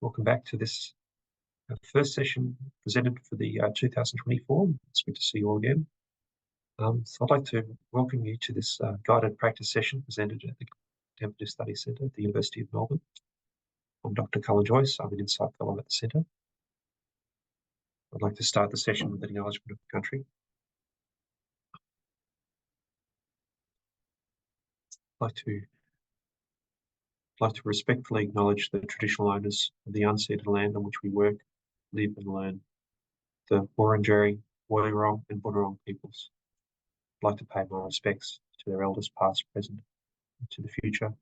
Welcome back to this first session presented for the 2024. It's good to see you all again. So I'd like to welcome you to this guided practice session presented at the Buddhist Study Centre at the University of Melbourne. I'm Dr. Colin Joyce. I'm an Insight Fellow at the Centre. I'd like to start the session with an acknowledgement of the country. I'd like to respectfully acknowledge the traditional owners of the unceded land on which we work, live and learn, the Wurundjeri, Woiwurrung and Bunurong peoples. I'd like to pay my respects to their elders past, present, and to the future,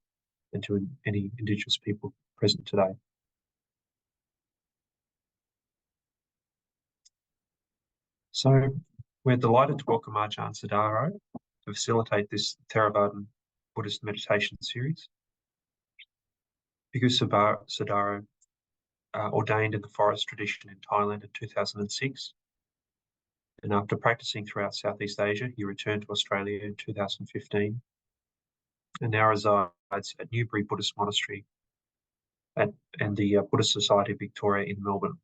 and to any Indigenous people present today. So we're delighted to welcome Ajahn Sadaro to facilitate this Theravada Buddhist meditation series. Bhikkhu Sadaro ordained in the forest tradition in Thailand in 2006. And after practicing throughout Southeast Asia, he returned to Australia in 2015 and now resides at Newbury Buddhist Monastery and the Buddhist Society of Victoria in Melbourne.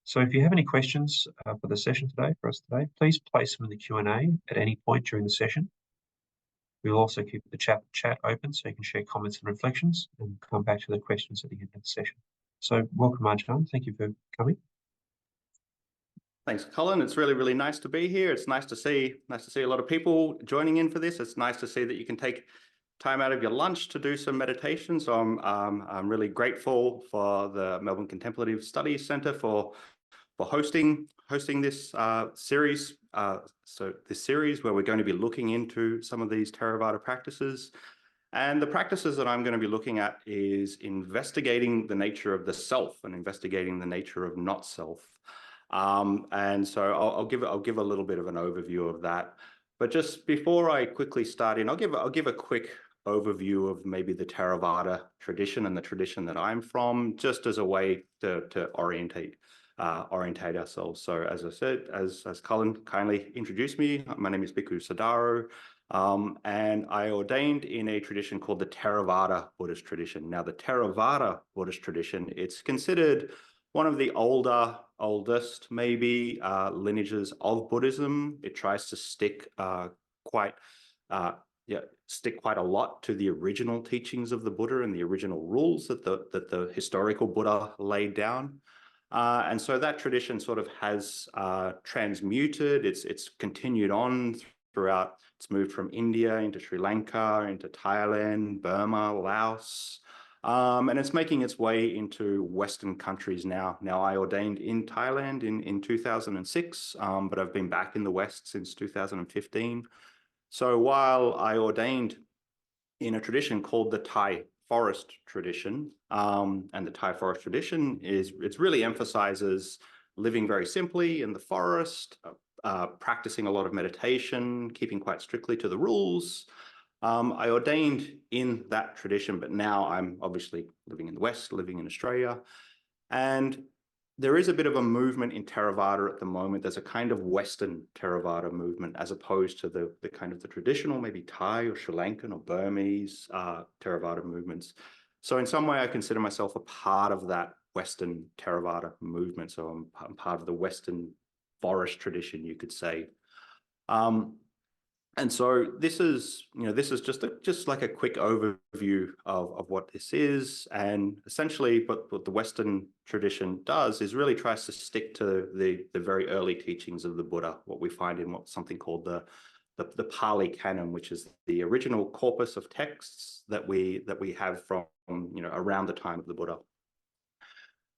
So if you have any questions for the session today, please place them in the Q&A at any point during the session. We'll also keep the chat open so you can share comments and reflections and come back to the questions at the end of the session. So welcome, Ajahn. Thank you for coming. Thanks, Colin. It's really nice to be here. It's nice to see a lot of people joining in for this. It's nice to see that you can take time out of your lunch to do some meditation. So I'm really grateful for the Melbourne Contemplative Studies Centre for hosting this series. So this series where we're going to be looking into some of these Theravada practices. And the practices that I'm going to be looking at is investigating the nature of the self and investigating the nature of not self. And so I'll give a little bit of an overview of that. But just before I quickly start in, I'll give a quick overview of maybe the Theravada tradition and the tradition that I'm from, just as a way to orientate ourselves. So as I said, as Colin kindly introduced me, my name is Bhikkhu Sadaro, and I ordained in a tradition called the Theravada Buddhist tradition. Now, the Theravada Buddhist tradition, it's considered one of the oldest maybe lineages of Buddhism. It tries to stick quite a lot to the original teachings of the Buddha and the original rules that the historical Buddha laid down. And so that tradition sort of has transmuted. It's continued on throughout. It's moved from India into Sri Lanka, into Thailand, Burma, Laos, and it's making its way into Western countries now. Now, I ordained in Thailand in 2006, but I've been back in the West since 2015. So while I ordained in a tradition called the Thai forest tradition, and the Thai forest tradition it really emphasizes living very simply in the forest, practicing a lot of meditation, keeping quite strictly to the rules. I ordained in that tradition, but now I'm obviously living in the West, living in Australia. And there is a bit of a movement in Theravada at the moment. There's a kind of Western Theravada movement as opposed to the kind of the traditional, maybe Thai or Sri Lankan or Burmese Theravada movements. So in some way, I consider myself a part of that Western Theravada movement. So I'm part of the Western forest tradition, you could say. And so this is just like a quick overview of what this is. And essentially what the Western tradition does is really tries to stick to the very early teachings of the Buddha, what we find in something called the Pali Canon, which is the original corpus of texts that we have from around the time of the Buddha.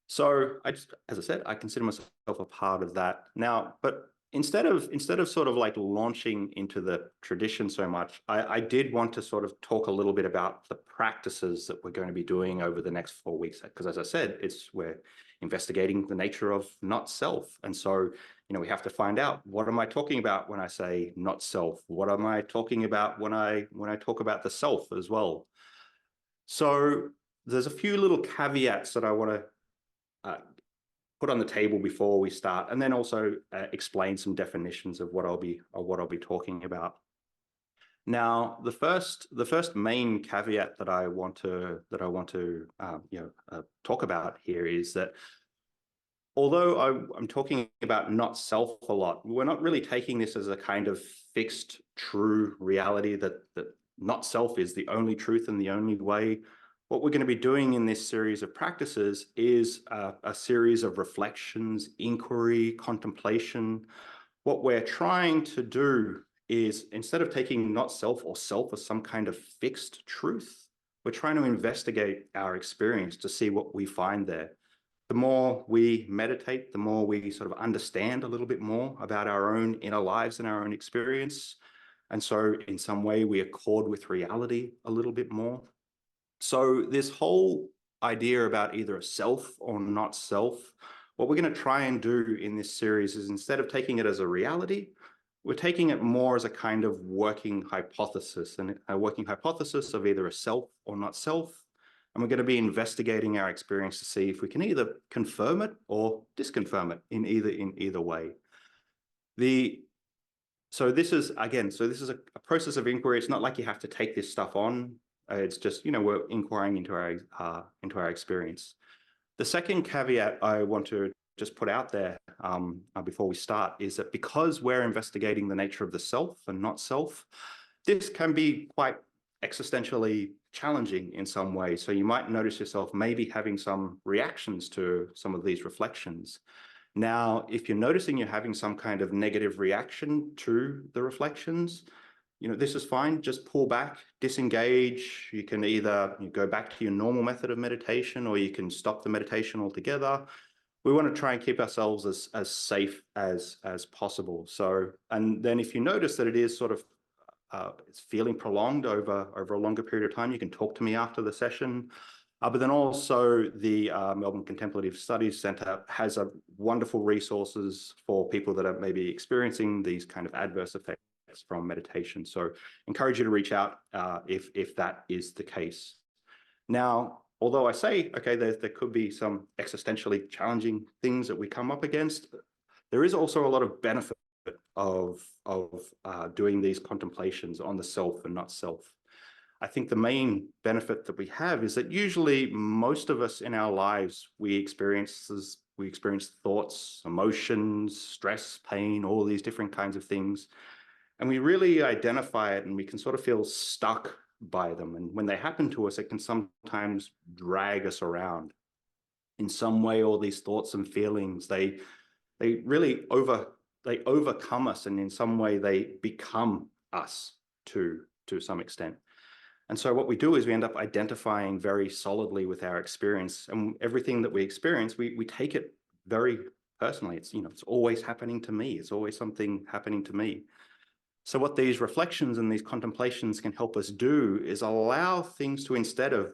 So as I said, I consider myself a part of that now, but Instead of sort of like launching into the tradition so much, I did want to sort of talk a little bit about the practices that we're going to be doing over the next 4 weeks. Because as I said, we're investigating the nature of not self. And so, we have to find out, what am I talking about when I say not self? What am I talking about when I talk about the self as well? So there's a few little caveats that I want to put on the table before we start, and then also explain some definitions of what I'll be talking about. Now, the first main caveat that I want to talk about here is that although I'm talking about not self a lot, we're not really taking this as a kind of fixed, true reality that not self is the only truth and the only way. What we're going to be doing in this series of practices is a series of reflections, inquiry, contemplation. What we're trying to do is, instead of taking not self or self as some kind of fixed truth, we're trying to investigate our experience to see what we find there. The more we meditate, the more we sort of understand a little bit more about our own inner lives and our own experience. And so in some way we accord with reality a little bit more. So this whole idea about either a self or not self, what we're going to try and do in this series is, instead of taking it as a reality, we're taking it more as a kind of working hypothesis, and a working hypothesis of either a self or not self. And we're going to be investigating our experience to see if we can either confirm it or disconfirm it in either way. So this is a process of inquiry. It's not like you have to take this stuff on. It's just, we're inquiring into our experience. The second caveat I want to just put out there before we start is that because we're investigating the nature of the self and not self, this can be quite existentially challenging in some way. So you might notice yourself maybe having some reactions to some of these reflections. Now, if you're noticing you're having some kind of negative reaction to the reflections, this is fine. Just pull back, disengage. You can either go back to your normal method of meditation, or you can stop the meditation altogether. We want to try and keep ourselves as safe as possible. So, and then if you notice that it is sort of it's feeling prolonged over a longer period of time, you can talk to me after the session. But then also the Melbourne Contemplative Studies Centre has wonderful resources for people that are maybe experiencing these kind of adverse effects from meditation. So encourage you to reach out if that is the case. Now, although I say, okay, there could be some existentially challenging things that we come up against, there is also a lot of benefit of doing these contemplations on the self and not self. I think the main benefit that we have is that usually most of us in our lives, we experience thoughts, emotions, stress, pain, all these different kinds of things. And we really identify it, and we can sort of feel stuck by them. And when they happen to us, it can sometimes drag us around. In some way, all these thoughts and feelings, they really overcome us, and in some way they become us to some extent. And so what we do is we end up identifying very solidly with our experience, and everything that we experience, we take it very personally. It's always happening to me. It's always something happening to me. So what these reflections and these contemplations can help us do is allow things to, instead of,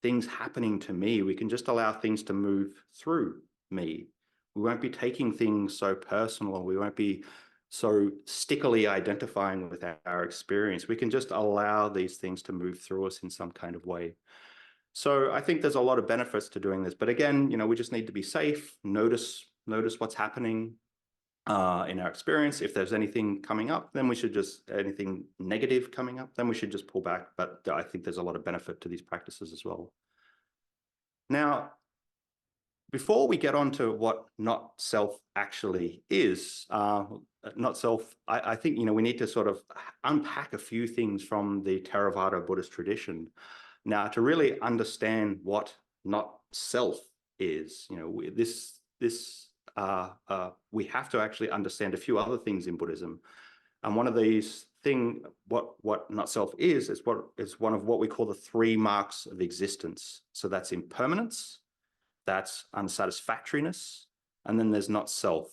things happening to me, we can just allow things to move through me. We won't be taking things so personal. We won't be so stickily identifying with our experience. We can just allow these things to move through us in some kind of way. So I think there's a lot of benefits to doing this. But again, we just need to be safe, notice what's happening in our experience. If there's anything coming up, then anything negative coming up, then we should just pull back. But I think there's a lot of benefit to these practices as well. Now, before we get on to what not self actually is, not self, I think, we need to sort of unpack a few things from the Theravada Buddhist tradition. Now, to really understand what not self is, we have to actually understand a few other things in Buddhism. And one of these things, what not self is one of what we call the 3 marks of existence. So that's impermanence, that's unsatisfactoriness, and then there's not self.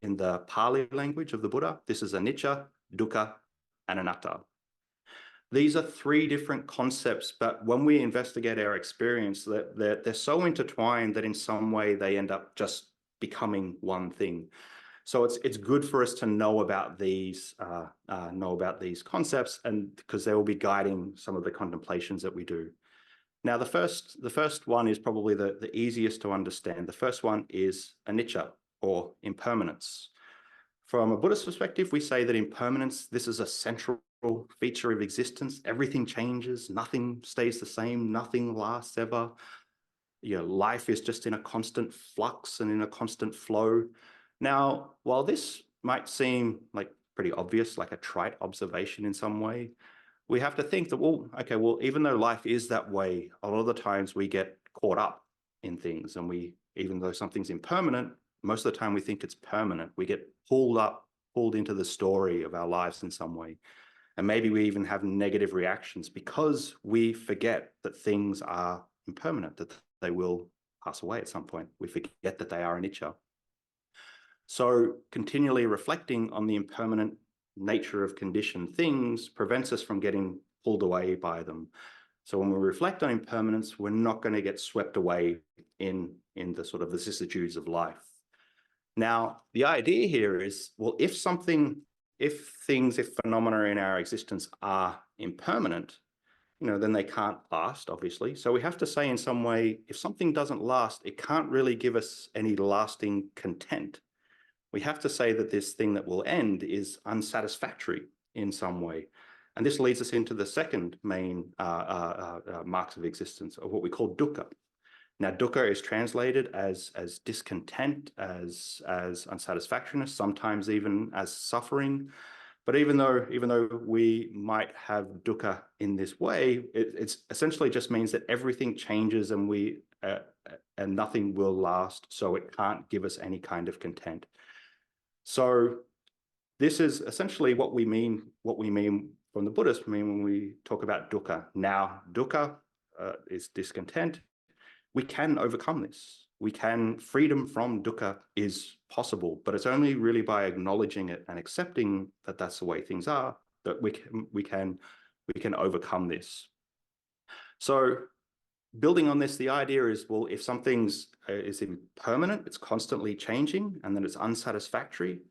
In the Pali language of the Buddha, this is anicca, dukkha, and anatta. These are 3 different concepts, but when we investigate our experience, they're so intertwined that in some way they end up just becoming one thing. So it's good for us to know about these concepts, and because they will be guiding some of the contemplations that we do. Now, the first one is probably the easiest to understand. The first one is anicca, or impermanence. From a Buddhist perspective, we say that impermanence, this is a central feature of existence. Everything changes, nothing stays the same, nothing lasts ever. You know, life is just in a constant flux and in a constant flow. Now, while this might seem like pretty obvious, like a trite observation in some way, we have to think that, well, okay, well, even though life is that way, a lot of the times we get caught up in things, and even though something's impermanent, most of the time we think it's permanent. We get pulled into the story of our lives in some way. And maybe we even have negative reactions because we forget that things are impermanent, that they will pass away at some point. We forget that they are anicca. So continually reflecting on the impermanent nature of conditioned things prevents us from getting pulled away by them. So when we reflect on impermanence, we're not going to get swept away in the sort of vicissitudes of life. Now, the idea here is, well, if phenomena in our existence are impermanent, you know, then they can't last, obviously. So we have to say in some way, if something doesn't last, it can't really give us any lasting content. We have to say that this thing that will end is unsatisfactory in some way. And this leads us into the second main marks of existence, of what we call dukkha. Now, dukkha is translated as discontent, as unsatisfactoriness, sometimes even as suffering. But even though we might have dukkha in this way, it essentially just means that everything changes and and nothing will last, so it can't give us any kind of content. So this is essentially what we mean from the Buddhist when we talk about dukkha. Now, dukkha is discontent. We can overcome this. Freedom from dukkha is possible, but it's only really by acknowledging it and accepting that that's the way things are that we can overcome this. So building on this, the idea is, well, if something's is impermanent, it's constantly changing, and then it's unsatisfactory,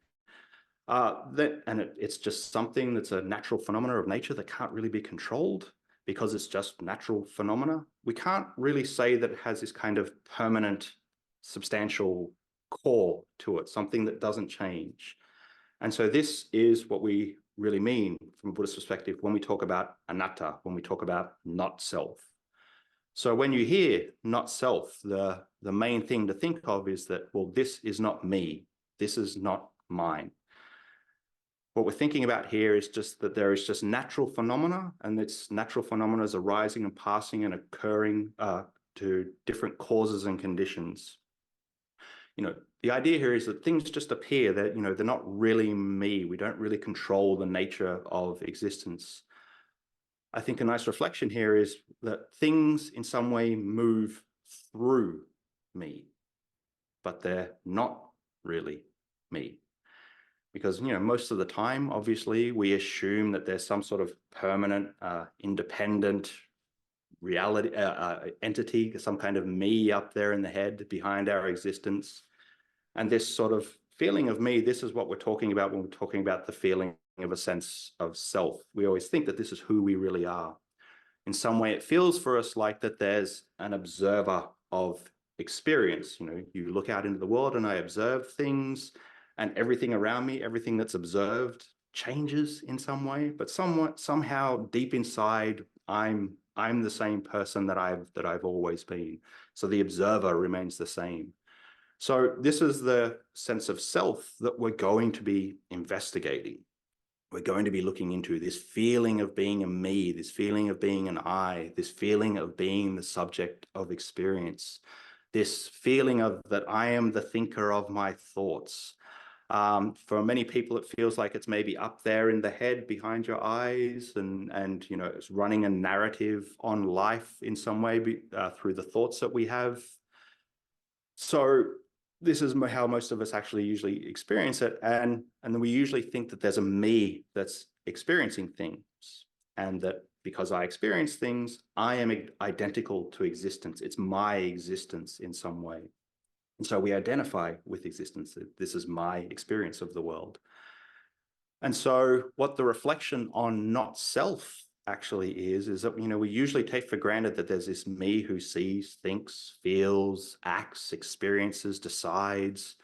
it's just something that's a natural phenomena of nature that can't really be controlled because it's just natural phenomena. We can't really say that it has this kind of permanent, substantial core to it, something that doesn't change. And so this is what we really mean from a Buddhist perspective when we talk about anatta, when we talk about not self. So when you hear not self, the main thing to think of is that, well, this is not me. This is not mine. What we're thinking about here is just that there is just natural phenomena, and its natural phenomena is arising and passing and occurring to different causes and conditions. You know, the idea here is that things just appear, that, you know, they're not really me. We don't really control the nature of existence. I think a nice reflection here is that things in some way move through me, but they're not really me. Because, you know, most of the time, obviously, we assume that there's some sort of permanent, independent reality, entity, some kind of me up there in the head behind our existence. And this sort of feeling of me, this is what we're talking about when we're talking about the feeling of a sense of self. We always think that this is who we really are. In some way, it feels for us like that there's an observer of experience. You know, you look out into the world and I observe things, and everything around me, everything that's observed changes in some way, but somehow deep inside, I'm the same person that I've always been. So the observer remains the same. So this is the sense of self that we're going to be investigating. We're going to be looking into this feeling of being a me, this feeling of being an I, this feeling of being the subject of experience, this feeling of that I am the thinker of my thoughts. For many people, it feels like it's maybe up there in the head behind your eyes, and you know, it's running a narrative on life in some way through the thoughts that we have. So this is how most of us actually usually experience it, and then we usually think that there's a me that's experiencing things, and that because I experience things, I am identical to existence. It's my existence in some way. And so we identify with existence. This is my experience of the world. And so what the reflection on not self actually is that, you know, we usually take for granted that there's this me who sees, thinks, feels, acts, experiences, decides.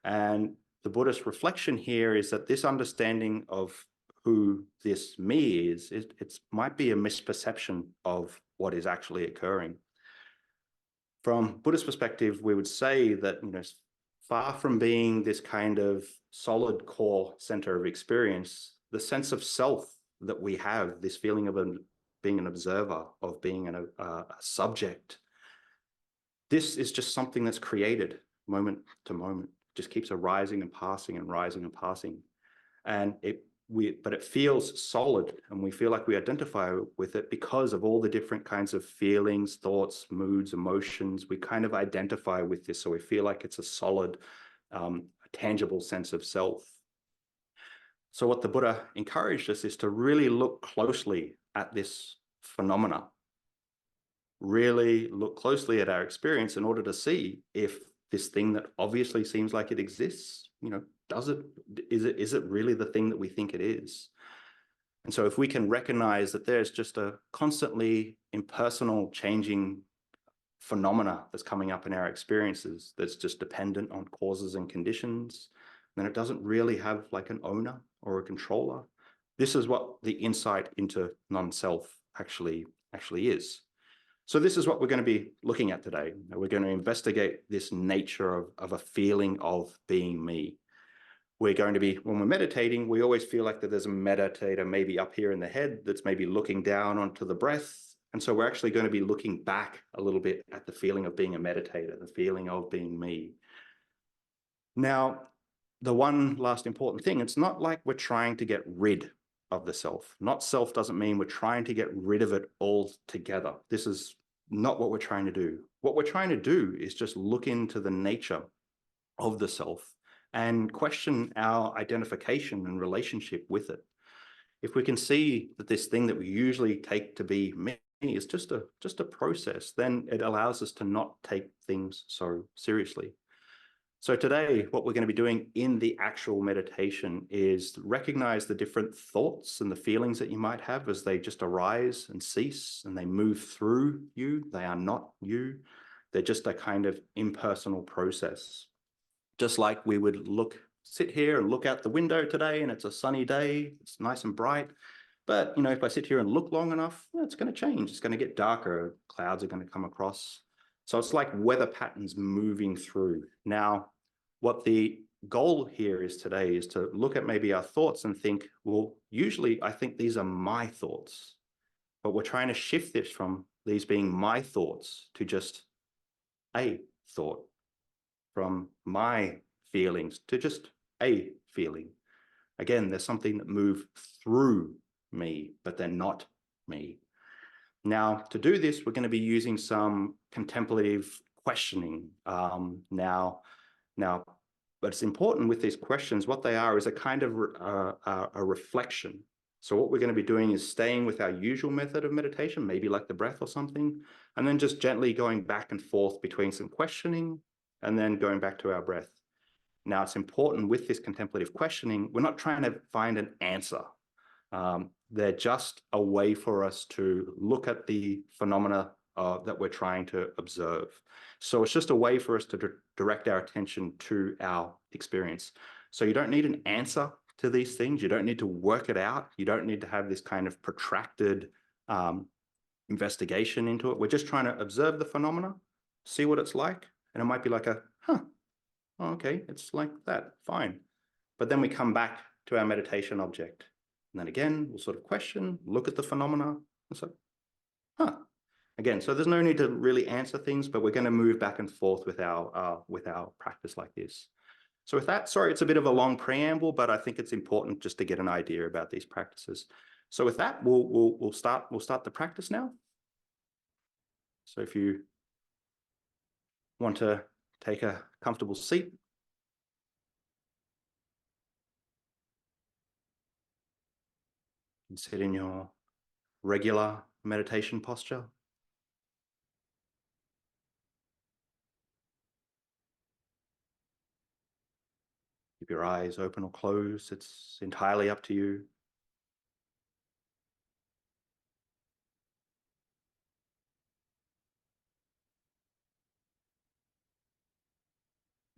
And the Buddhist reflection here is that this understanding of who this me is, it might be a misperception of what is actually occurring. From Buddhist perspective, we would say that, far from being this kind of solid core center of experience, the sense of self that we have, this feeling of being an observer, of being a subject, this is just something that's created moment to moment, just keeps arising and passing and rising and passing. And but it feels solid, and we feel like we identify with it because of all the different kinds of feelings, thoughts, moods, emotions. We kind of identify with this, so we feel like it's a solid, tangible sense of self. So what the Buddha encouraged us is to really look closely at this phenomena, really look closely at our experience in order to see if this thing that obviously seems like it exists, is it really the thing that we think it is? And so if we can recognize that there's just a constantly impersonal changing phenomena that's coming up in our experiences that's just dependent on causes and conditions, then it doesn't really have like an owner or a controller. This is what the insight into non-self actually is. So this is what we're going to be looking at today. We're going to investigate this nature of a feeling of being me. We're going to be, when we're meditating, we always feel like that there's a meditator maybe up here in the head that's maybe looking down onto the breath. And so we're actually going to be looking back a little bit at the feeling of being a meditator, the feeling of being me. Now, the one last important thing, it's not like we're trying to get rid of the self. Not self doesn't mean we're trying to get rid of it altogether. This is not what we're trying to do. What we're trying to do is just look into the nature of the self and question our identification and relationship with it. If we can see that this thing that we usually take to be me is just a process, then it allows us to not take things so seriously. So today, what we're going to be doing in the actual meditation is recognize the different thoughts and the feelings that you might have as they just arise and cease, and they move through you. They are not you. They're just a kind of impersonal process. Just like we would sit here and look out the window today, and it's a sunny day, it's nice and bright. But, if I sit here and look long enough, it's going to change. It's going to get darker. Clouds are going to come across. So it's like weather patterns moving through. Now, what the goal here is today is to look at maybe our thoughts and think, well, usually I think these are my thoughts, but we're trying to shift this from these being my thoughts to just a thought, from my feelings to just a feeling. Again, there's something that moves through me, but they're not me. Now, to do this, we're going to be using some contemplative questioning. But it's important with these questions, what they are is a kind of a reflection. So what we're going to be doing is staying with our usual method of meditation, maybe like the breath or something, and then just gently going back and forth between some questioning and then going back to our breath. Now, it's important with this contemplative questioning, we're not trying to find an answer. They're just a way for us to look at the phenomena that we're trying to observe. So it's just a way for us to direct our attention to our experience. So you don't need an answer to these things. You don't need to work it out. You don't need to have this kind of protracted investigation into it. We're just trying to observe the phenomena, see what it's like. And it might be like okay, it's like that, fine. But then we come back to our meditation object. And then again, we'll sort of question, look at the phenomena, and so, Again, so there's no need to really answer things, but we're going to move back and forth with our practice like this. So with that, sorry, it's a bit of a long preamble, but I think it's important just to get an idea about these practices. So with that, we'll start the practice now. So if you want to take a comfortable seat, and sit in your regular meditation posture. Keep your eyes open or closed. It's entirely up to you.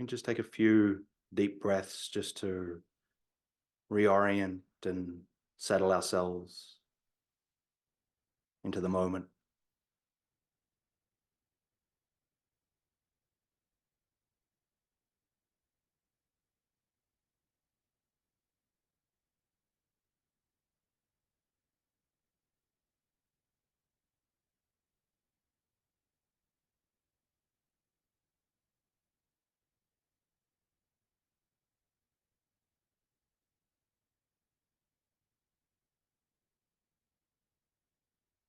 And just take a few deep breaths just to reorient and settle ourselves into the moment.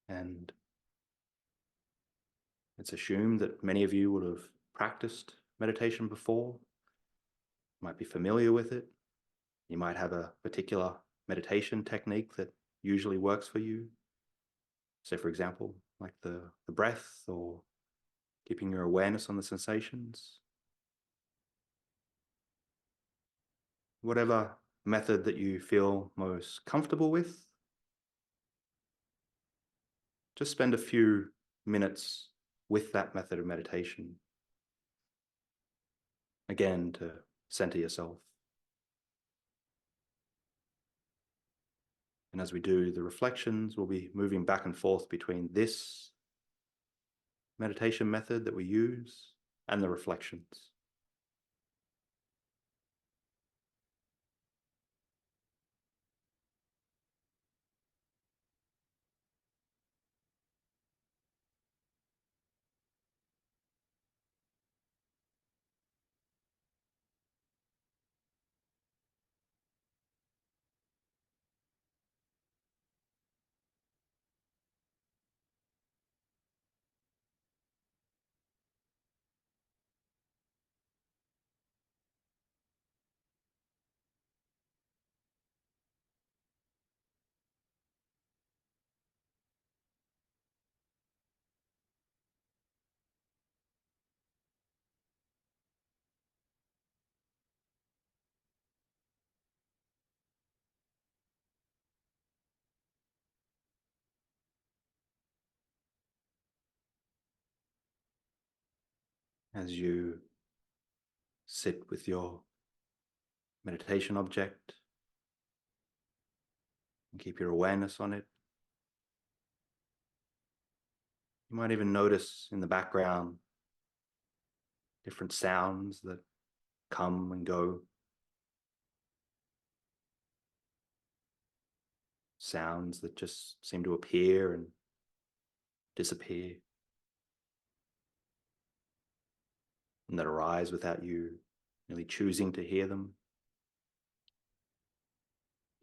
And it's assumed that many of you will have practiced meditation before, might be familiar with it. You might have a particular meditation technique that usually works for you. So for example, like the breath or keeping your awareness on the sensations. Whatever method that you feel most comfortable with, just spend a few minutes with that method of meditation. Again, to center yourself. And as we do the reflections, we'll be moving back and forth between this meditation method that we use and the reflections. As you sit with your meditation object and keep your awareness on it, you might even notice in the background different sounds that come and go. Sounds that just seem to appear and disappear, and that arise without you really choosing to hear them.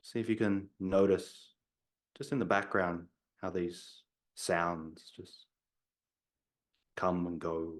See if you can notice just in the background how these sounds just come and go.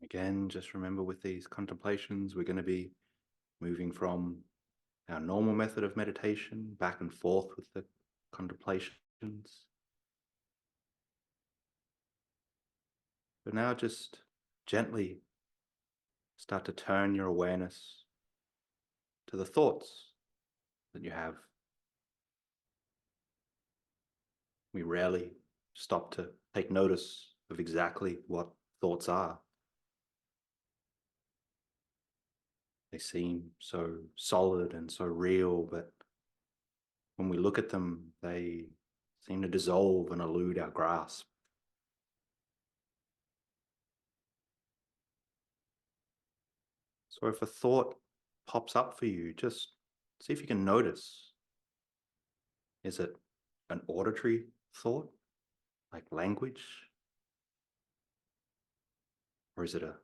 Again, just remember with these contemplations, we're going to be moving from our normal method of meditation back and forth with the contemplations. But now just gently start to turn your awareness to the thoughts that you have. We rarely stop to take notice of exactly what thoughts are. They seem so solid and so real, but when we look at them, they seem to dissolve and elude our grasp. So if a thought pops up for you, just see if you can notice. Is it an auditory thought, like language? Or is it a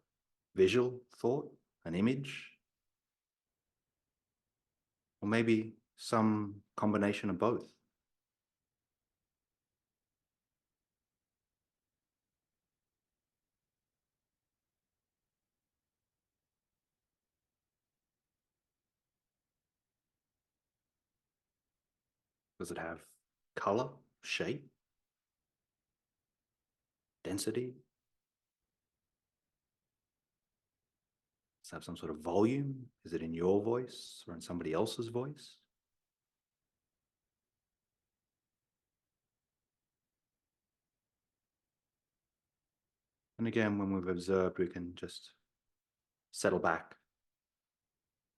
visual thought, an image? Or maybe some combination of both? Does it have color, shape, density? Does it have some sort of volume? Is it in your voice or in somebody else's voice? And again, when we've observed, we can just settle back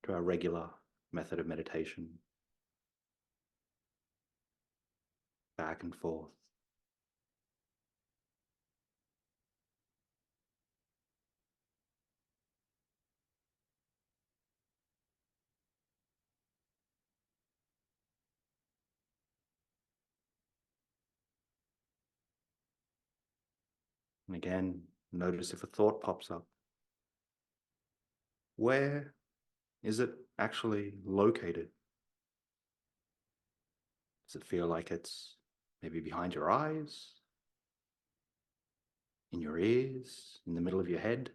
to our regular method of meditation, back and forth. And again, notice if a thought pops up. Where is it actually located? Does it feel like it's maybe behind your eyes, in your ears, in the middle of your head,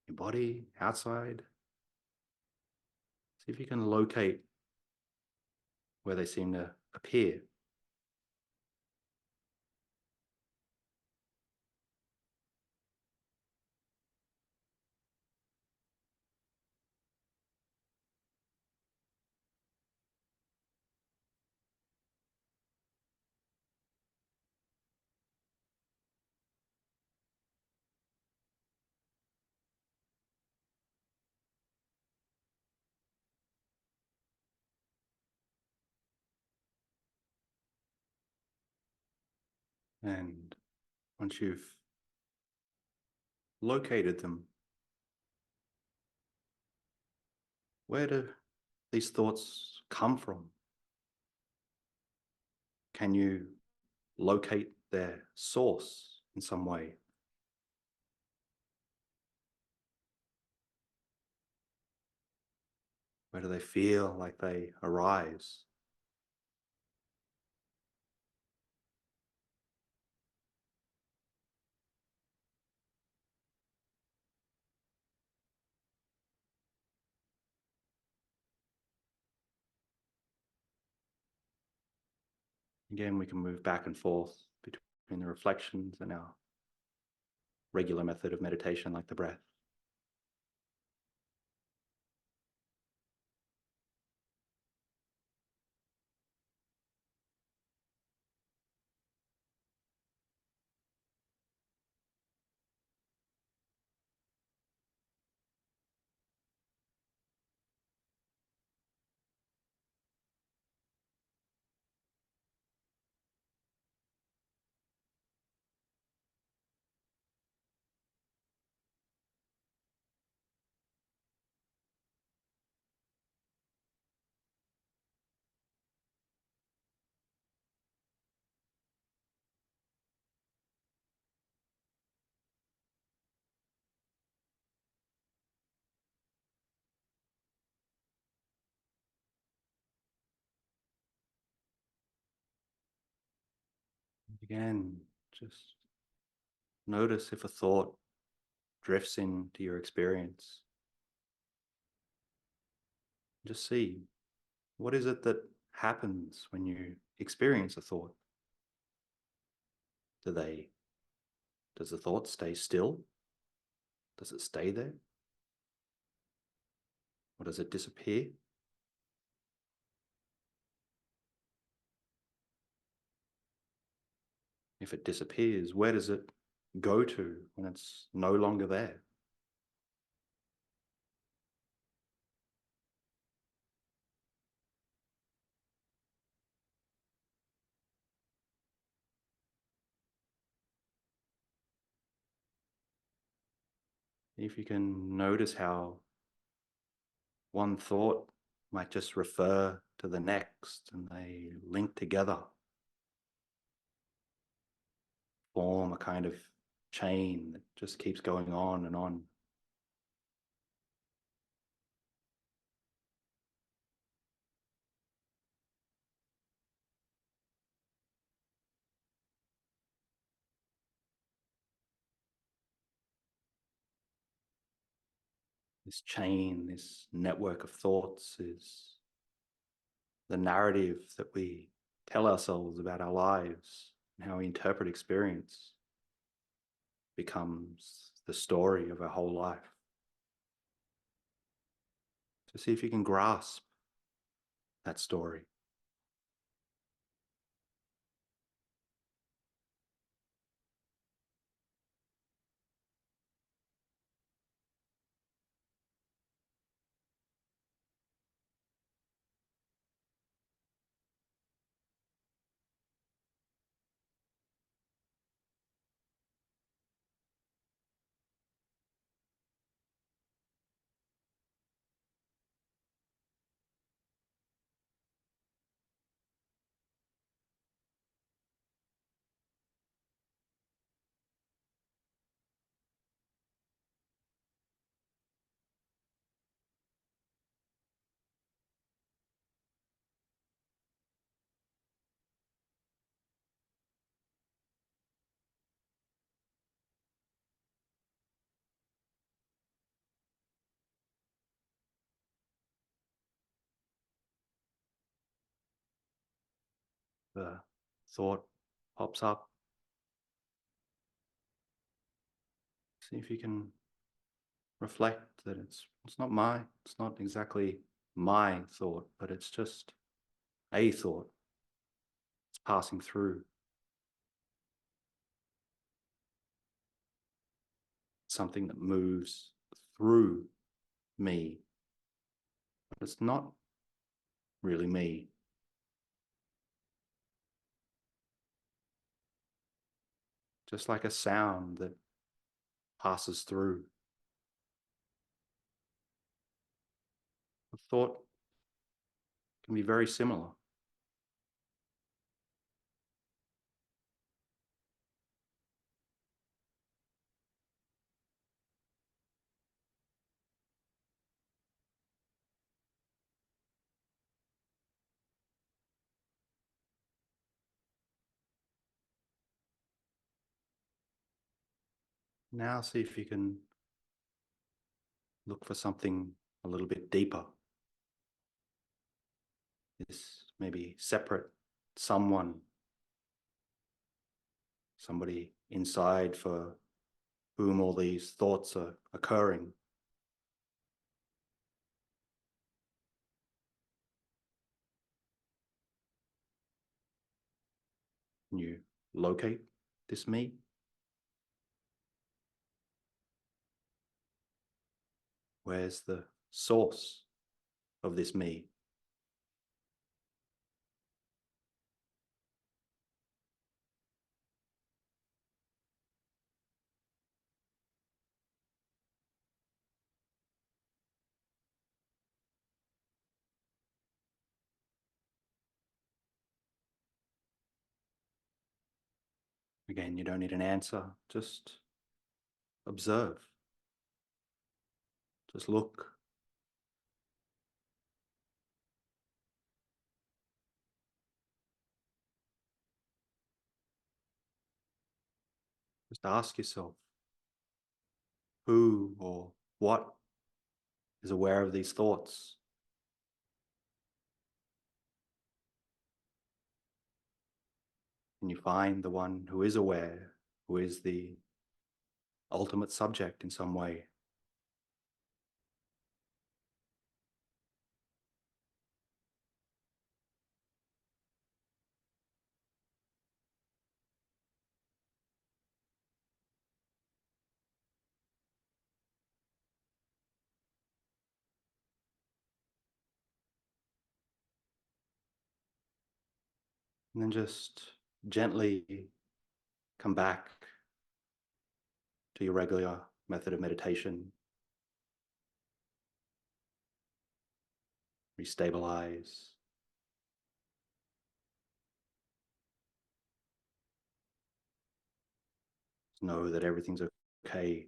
your body, outside? See if you can locate where they seem to appear. And once you've located them, where do these thoughts come from? Can you locate their source in some way? Where do they feel like they arise? Again, we can move back and forth between the reflections and our regular method of meditation, like the breath. Again, just notice if a thought drifts into your experience. Just see, what is it that happens when you experience a thought? Does the thought stay still? Does it stay there? Or does it disappear? If it disappears, where does it go to when it's no longer there? See if you can notice how one thought might just refer to the next and they link together, form a kind of chain that just keeps going on and on. This chain, this network of thoughts is the narrative that we tell ourselves about our lives and how we interpret experience becomes the story of our whole life. To see if you can grasp that story. The thought pops up. See if you can reflect that it's not exactly my thought, but it's just a thought. It's passing through. Something that moves through me, but it's not really me. Just like a sound that passes through. A thought can be very similar. Now see if you can look for something a little bit deeper. This maybe separate someone, somebody inside for whom all these thoughts are occurring. Can you locate this me? Where's the source of this me? Again, you don't need an answer, just observe. Just look. Just ask yourself, who or what is aware of these thoughts? Can you find the one who is aware, who is the ultimate subject in some way? And then just gently come back to your regular method of meditation. Restabilize. Know that everything's okay.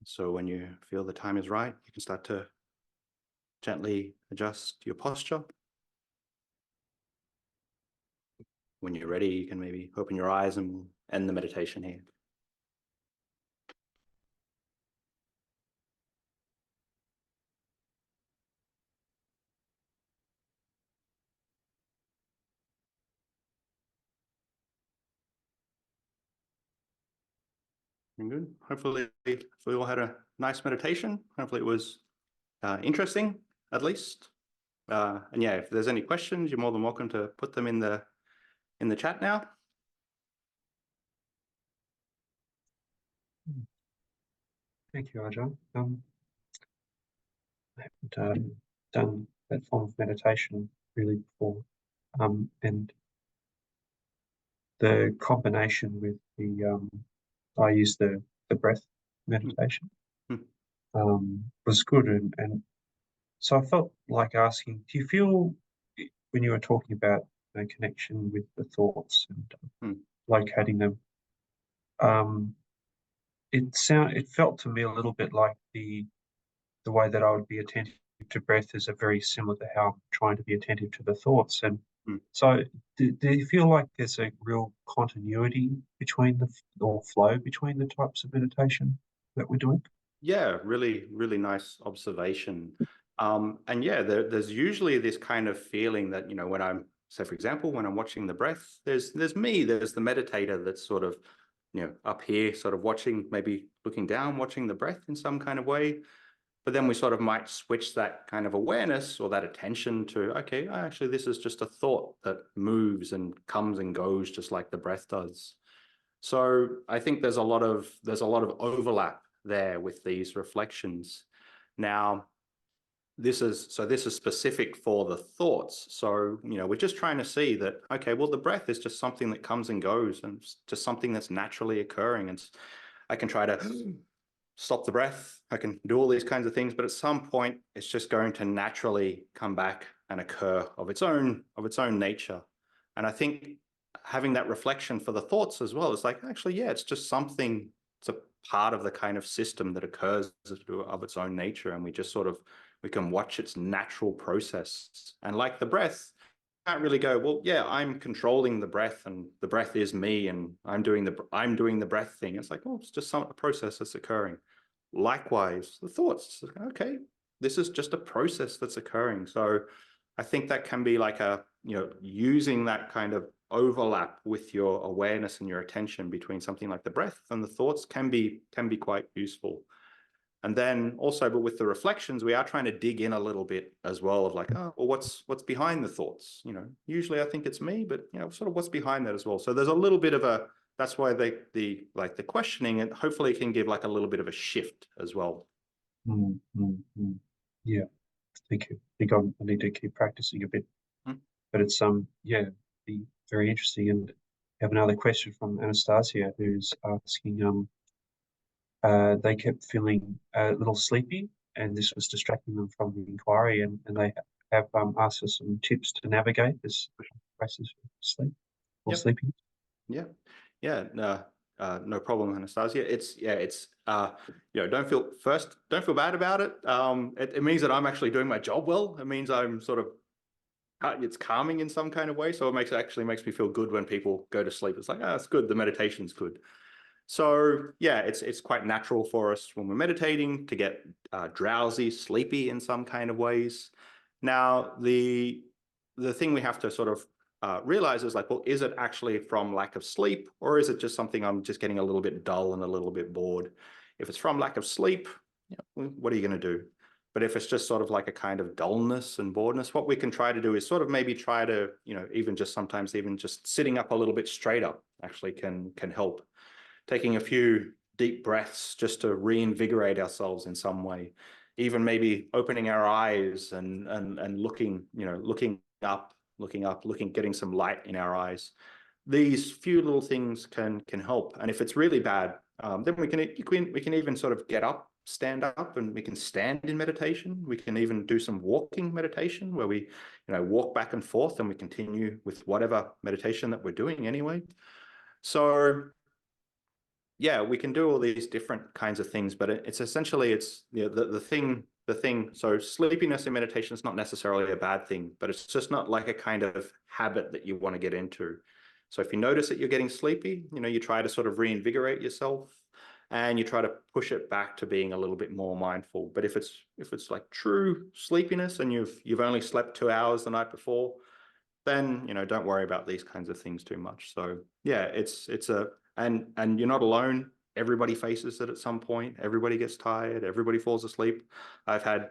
So when you feel the time is right, you can start to gently adjust your posture. When you're ready, you can maybe open your eyes and we'll end the meditation here. Good. Hopefully we all had a nice meditation. Hopefully it was interesting, at least. And yeah, if there's any questions, you're more than welcome to put them in the chat now. Thank you, Ajahn. I haven't done that form of meditation really before, and the combination with the I use the breath meditation was good, and so I felt like asking, do you feel when you were talking about the connection with the thoughts and locating them, it felt to me a little bit like the way that I would be attentive to breath is very similar to how I'm trying to be attentive to the thoughts. And so do you feel like there's a real continuity between or flow between the types of meditation that we're doing? Yeah, really, really nice observation. And yeah, there's usually this kind of feeling that, you know, when I'm, say, for example, when I'm watching the breath, there's the meditator that's sort of, you know, up here, sort of watching, maybe looking down, watching the breath in some kind of way. But then we sort of might switch that kind of awareness or that attention to, okay, actually, this is just a thought that moves and comes and goes just like the breath does. So I think there's a lot of overlap there with these reflections. Now, this is specific for the thoughts. So, you know, we're just trying to see that, okay, well, the breath is just something that comes and goes and just something that's naturally occurring. And I can try to stop the breath. I can do all these kinds of things, but at some point it's just going to naturally come back and occur of its own nature. And I think having that reflection for the thoughts as well is like, actually, yeah, it's just something, it's a part of the kind of system that occurs of its own nature. And we just sort of, we can watch its natural process. And like the breath, can't really go, well, yeah, I'm controlling the breath and the breath is me and I'm doing the breath thing. It's like, oh, it's just a process that's occurring. Likewise, the thoughts, okay, this is just a process that's occurring. So I think that can be like a, you know, using that kind of overlap with your awareness and your attention between something like the breath and the thoughts can be quite useful. And then also, but with the reflections, we are trying to dig in a little bit as well of like, oh, well, what's behind the thoughts? You know, usually I think it's me, but you know, sort of what's behind that as well. So there's a little bit of a, that's why the questioning, and hopefully it can give like a little bit of a shift as well. Yeah, thank you. I think I need to keep practicing a bit, but it's yeah, be very interesting. And I have another question from Anastasia, who's asking, they kept feeling a little sleepy, and this was distracting them from the inquiry. And they have asked us some tips to navigate this crisis of sleep or sleeping. Yeah, no problem, Anastasia. It's you know, don't feel bad about it. It means that I'm actually doing my job well. It means I'm sort of it's calming in some kind of way. So it actually makes me feel good when people go to sleep. It's like, oh, it's good. The meditation's good. So yeah, it's quite natural for us when we're meditating to get drowsy, sleepy in some kind of ways. Now, the thing we have to sort of realize is like, well, is it actually from lack of sleep, or is it just something I'm just getting a little bit dull and a little bit bored? If it's from lack of sleep, what are you going to do? But if it's just sort of like a kind of dullness and boredness, what we can try to do is sort of maybe try to, even just sometimes even just sitting up a little bit straight up actually can help. Taking a few deep breaths just to reinvigorate ourselves in some way. Even maybe opening our eyes and looking, looking up, getting some light in our eyes. These few little things can help. And if it's really bad, then we can even sort of get up, stand up, and we can stand in meditation. We can even do some walking meditation where we, walk back and forth, and we continue with whatever meditation that we're doing anyway. So yeah, we can do all these different kinds of things, but it's essentially the thing. So sleepiness in meditation is not necessarily a bad thing, but it's just not like a kind of habit that you want to get into. So if you notice that you're getting sleepy, you try to sort of reinvigorate yourself, and you try to push it back to being a little bit more mindful. But if it's like true sleepiness and you've only slept 2 hours the night before, then don't worry about these kinds of things too much. So yeah, and you're not alone. Everybody faces it at some point. Everybody gets tired. Everybody falls asleep. I've had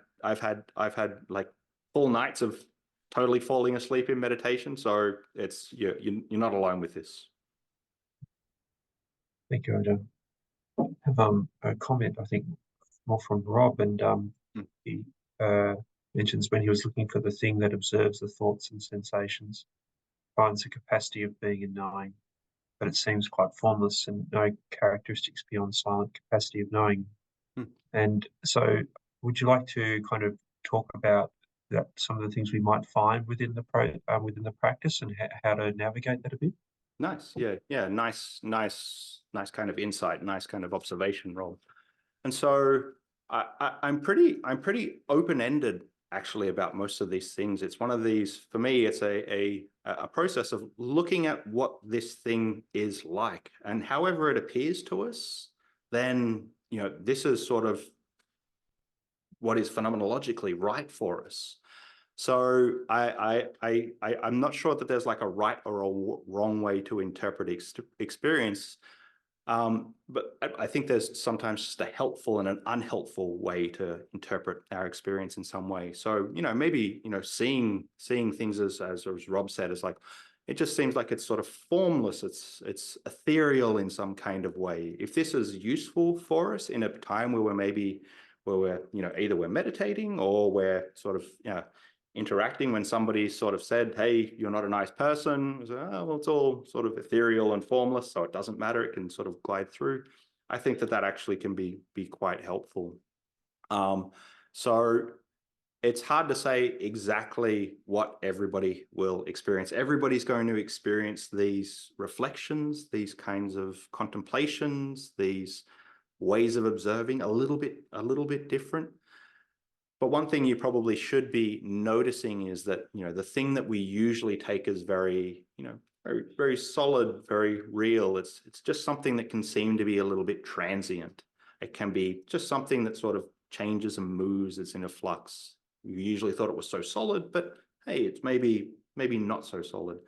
like full nights of totally falling asleep in meditation. So you're not alone with this. Thank you, Ajahn. I have a comment, I think, more from Rob, and he mentions when he was looking for the thing that observes the thoughts and sensations, finds the capacity of being and knowing, but it seems quite formless and no characteristics beyond silent capacity of knowing. And so would you like to kind of talk about that, some of the things we might find within the practice, and how to navigate that a bit? Nice. Yeah. Nice kind of insight, nice kind of observation, Rob. And so I'm pretty open-ended actually about most of these things. It's one of these, for me, it's a process of looking at what this thing is like, and however it appears to us, then this is sort of what is phenomenologically right for us. So I'm not sure that there's like a right or a wrong way to interpret experience. But I think there's sometimes just a helpful and an unhelpful way to interpret our experience in some way. So, maybe, seeing things as Rob said, is like, it just seems like it's sort of formless. It's ethereal in some kind of way. If this is useful for us in a time where we're either we're meditating or we're sort of, interacting, when somebody sort of said, hey, you're not a nice person, was, oh, well, it's all sort of ethereal and formless, so it doesn't matter, it can sort of glide through. I think that actually can be quite helpful. So it's hard to say exactly what everybody will experience. Everybody's going to experience these reflections, these kinds of contemplations, these ways of observing a little bit different. But one thing you probably should be noticing is that, the thing that we usually take as very, very, very solid, very real, it's just something that can seem to be a little bit transient. It can be just something that sort of changes and moves, it's in a flux. You usually thought it was so solid, but hey, it's maybe not so solid.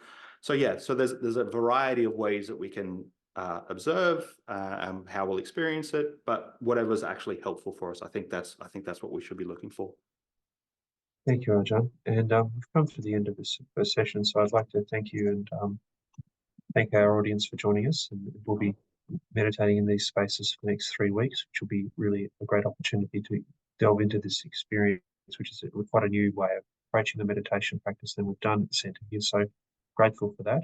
So yeah, so there's a variety of ways that we can observe how we'll experience it, but whatever's actually helpful for us, I think that's what we should be looking for. Thank you, Ajahn. And we've come to the end of this first session, so I'd like to thank you and thank our audience for joining us. And we'll be meditating in these spaces for the next 3 weeks, which will be really a great opportunity to delve into this experience, which is quite a new way of approaching the meditation practice than we've done at the centre here. So grateful for that.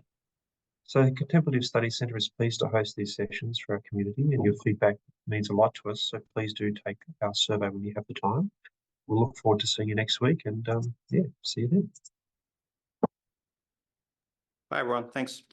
So the Contemplative Studies Centre is pleased to host these sessions for our community, and your feedback means a lot to us. So please do take our survey when you have the time. We'll look forward to seeing you next week, and yeah, see you then. Bye, everyone. Thanks.